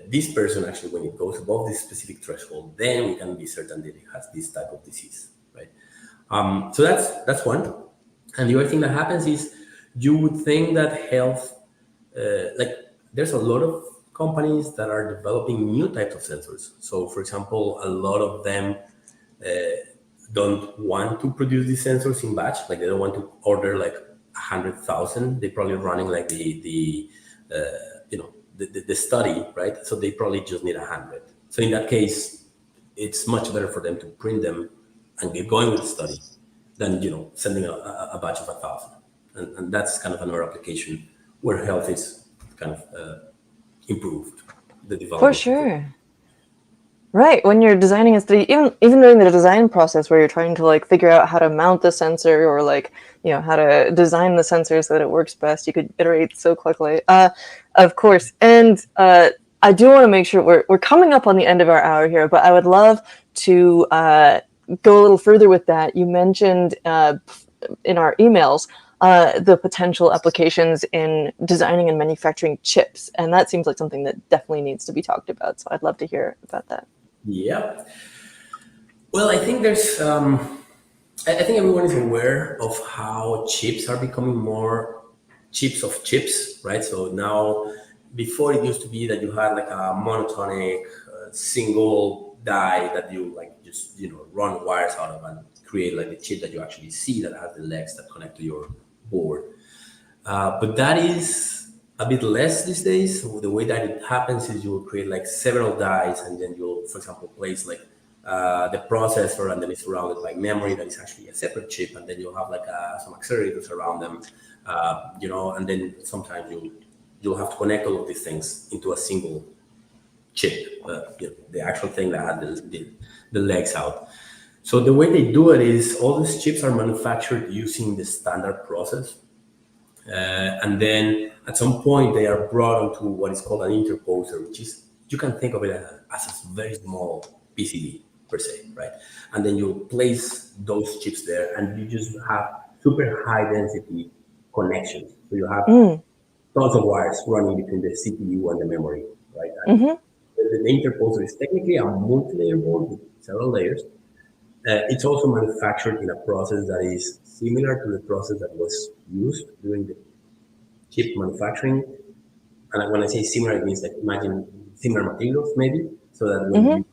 this person actually, when it goes above this specific threshold, then we can be certain that it has this type of disease, right? So that's one. And the other thing that happens is you would think that health, like there's a lot of companies that are developing new types of sensors. So, for example, a lot of them don't want to produce these sensors in batch. Like they don't want to order like 100,000. They're probably running like the the study, right? So they probably just need 100. So in that case, it's much better for them to print them and get going with the study than sending a batch of 1,000. And that's kind of another application where health is kind of improved the For development of it. sure. Right, when you're designing a study, even during the design process where you're trying to like figure out how to mount the sensor or like how to design the sensor so that it works best, you could iterate so quickly. Of course, and I do want to make sure we're coming up on the end of our hour here, but I would love to go a little further with that. You mentioned in our emails the potential applications in designing and manufacturing chips, and that seems like something that definitely needs to be talked about. So I'd love to hear about that. Yeah. Well, I think there's. I think everyone is aware of how chips are becoming more chips of chips, right? So now, before it used to be that you had like a monotonic single die that you like just run wires out of and create like the chip that you actually see that has the legs that connect to your board. But that is a bit less these days. So the way that it happens is you will create like several dies, and then you'll, for example, place like the processor, and then it's surrounded by memory that is actually a separate chip, and then you'll have like some accelerators around them, and then sometimes you'll have to connect all of these things into a single chip, the actual thing that had the legs out. So the way they do it is all these chips are manufactured using the standard process. And then at some point, they are brought onto what is called an interposer, which is, you can think of it as a very small PCB per se, right? And then you place those chips there, and you just have super high density connections. So you have tons of wires running between the CPU and the memory, right? And Mm-hmm. the interposer is technically a multi-layer board with several layers. It's also manufactured in a process that is similar to the process that was used during the chip manufacturing. And when I say similar, it means like imagine similar materials maybe, so that when Mm-hmm. you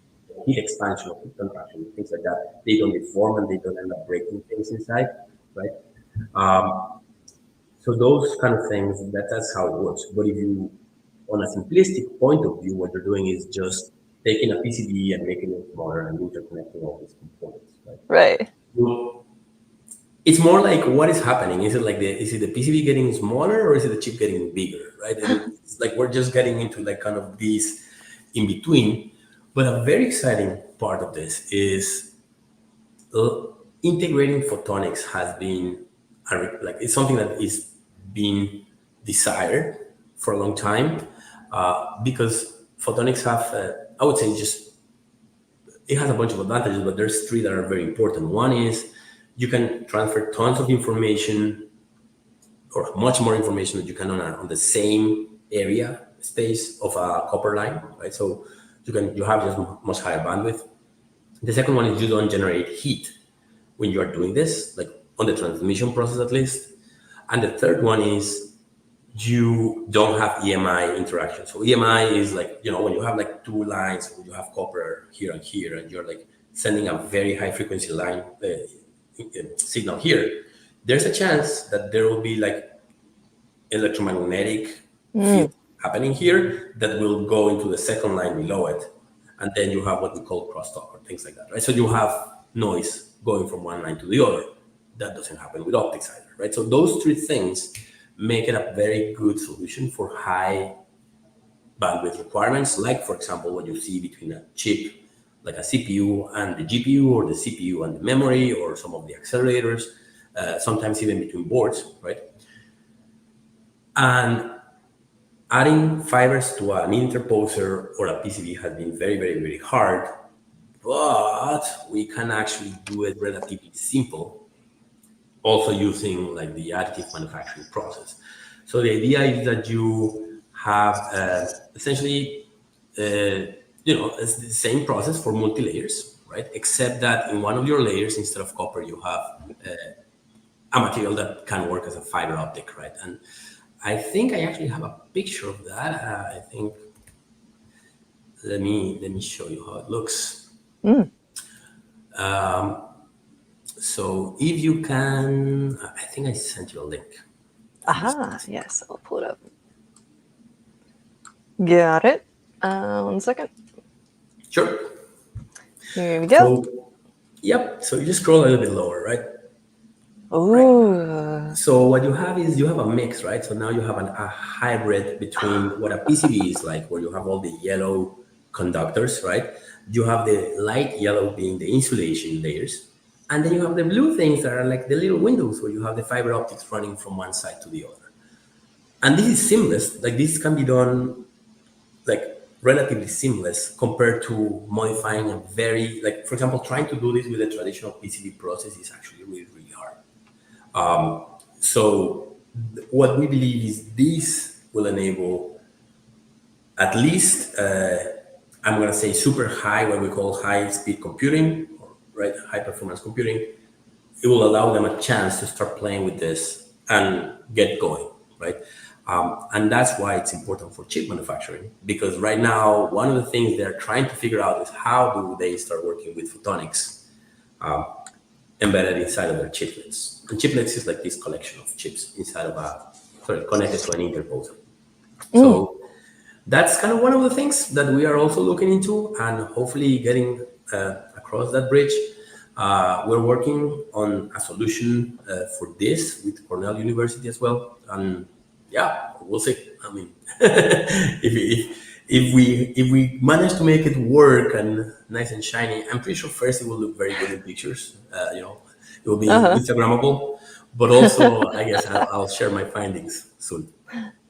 heat expansion or heat contraction, things like that, they don't deform and they don't end up breaking things inside, right? So those kind of things, that's how it works. But if you, on a simplistic point of view, what you're doing is just taking a PCB and making it smaller and interconnecting all these components, right? Right. So it's more like what is happening. Is it the PCB getting smaller or is it the chip getting bigger, right? And it's like we're just getting into like kind of these in between. But a very exciting part of this is uh, integrating photonics has been like it's something that is being desired for a long time because photonics have I would say just it has a bunch of advantages, but there's three that are very important. One is you can transfer tons of information or much more information that you can on the same area space of a copper line, right? So you have just much higher bandwidth. The second one is you don't generate heat when you are doing this, like on the transmission process at least. And the third one is you don't have EMI interaction. So EMI is like, when you have like two lines, when you have copper here and you're like sending a very high frequency line signal here, there's a chance that there will be like electromagnetic field happening here that will go into the second line below it. And then you have what we call crosstalk or things like that, right? So you have noise going from one line to the other. That doesn't happen with optics either, right? So those three things make it a very good solution for high bandwidth requirements, like, for example, what you see between a chip, like a CPU and the GPU, or the CPU and the memory, or some of the accelerators, sometimes even between boards, right? And adding fibers to an interposer or a PCB has been very, very, very hard, but we can actually do it relatively simple, also using like the additive manufacturing process. So the idea is that you have essentially, it's the same process for multi-layers, right? Except that in one of your layers, instead of copper, you have a material that can work as a fiber optic, right? And I think I actually have a picture of that. I think, let me show you how it looks. So if you can, I think I sent you a link. Aha, yes, I'll pull it up. Got it. 1 second. Sure. Here we go. So, yep. So you just scroll a little bit lower, right? Ooh. Right. So what you have is you have a mix, right? So now you have a hybrid between what a PCB is like, where you have all the yellow conductors, right? You have the light yellow being the insulation layers. And then you have the blue things that are like the little windows where you have the fiber optics running from one side to the other. And this is seamless. Like this can be done like relatively seamless compared to modifying a very, like, for example, trying to do this with a traditional PCB process is actually really, really hard. So what we believe is this will enable at least, I'm going to say super high, what we call high speed computing, right? High performance computing. It will allow them a chance to start playing with this and get going, right? And that's why it's important for chip manufacturing, because right now, one of the things they're trying to figure out is how do they start working with photonics embedded inside of their chiplets. And chiplets is like this collection of chips inside of connected to an interposer. So that's kind of one of the things that we are also looking into and hopefully getting across that bridge. We're working on a solution for this with Cornell University as well. And yeah, we'll see. I mean, if we manage to make it work and nice and shiny, I'm pretty sure first it will look very good in pictures. It will be Instagrammable, but also I guess I'll share my findings soon.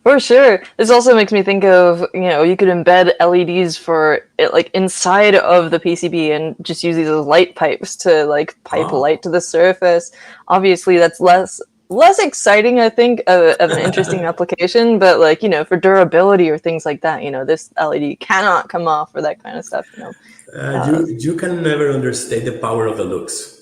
For sure. This also makes me think of, you could embed LEDs for it, like inside of the PCB, and just use these as light pipes to like pipe light to the surface. Obviously, that's less exciting, I think, of an interesting application, but like, for durability or things like that, this LED cannot come off or that kind of stuff, You can never understate the power of the looks.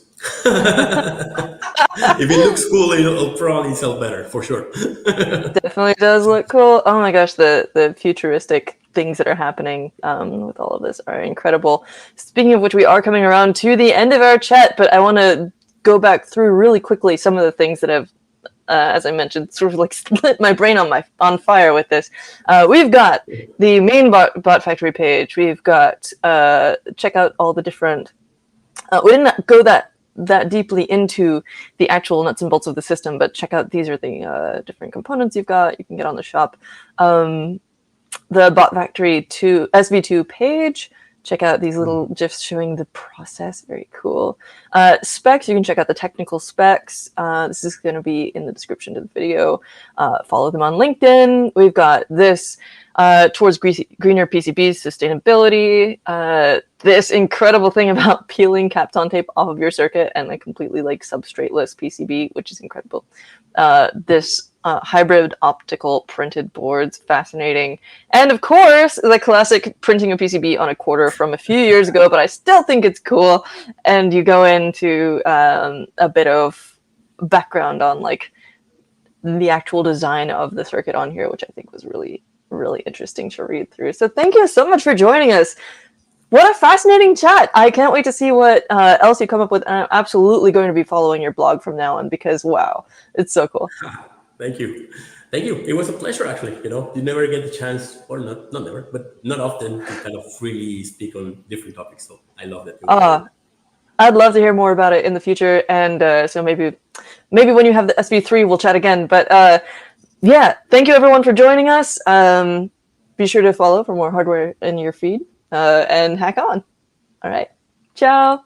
If it looks cool, it'll probably sell better for sure. Definitely does look cool. Oh my gosh, the futuristic things that are happening with all of this are incredible. Speaking of which, we are coming around to the end of our chat, but I want to go back through really quickly some of the things that have, as I mentioned, sort of like lit my brain on fire with this. We've got the main BotFactory page. We've got check out all the different. We didn't go that deeply into the actual nuts and bolts of the system, but check out, these are the different components you've got. You can get on the shop. The BotFactory SV2 page. Check out these little GIFs showing the process. Very cool. Specs, you can check out the technical specs. This is going to be in the description to the video. Follow them on LinkedIn. We've got this towards greener PCBs, sustainability, this incredible thing about peeling Kapton tape off of your circuit and a completely like substrate-less PCB, which is incredible. This hybrid optical printed boards, fascinating. And of course, the classic printing a PCB on a quarter from a few years ago, but I still think it's cool. And you go into a bit of background on like the actual design of the circuit on here, which I think was really, really interesting to read through. So thank you so much for joining us. What a fascinating chat. I can't wait to see what else you come up with. And I'm absolutely going to be following your blog from now on because, wow, it's so cool. Thank you. Thank you. It was a pleasure, actually. You never get the chance, or not never, but not often to kind of freely speak on different topics. So I love that. I'd love to hear more about it in the future. And so maybe when you have the SV3, we'll chat again. But yeah, thank you everyone for joining us. Be sure to follow for more hardware in your feed and hack on. All right. Ciao.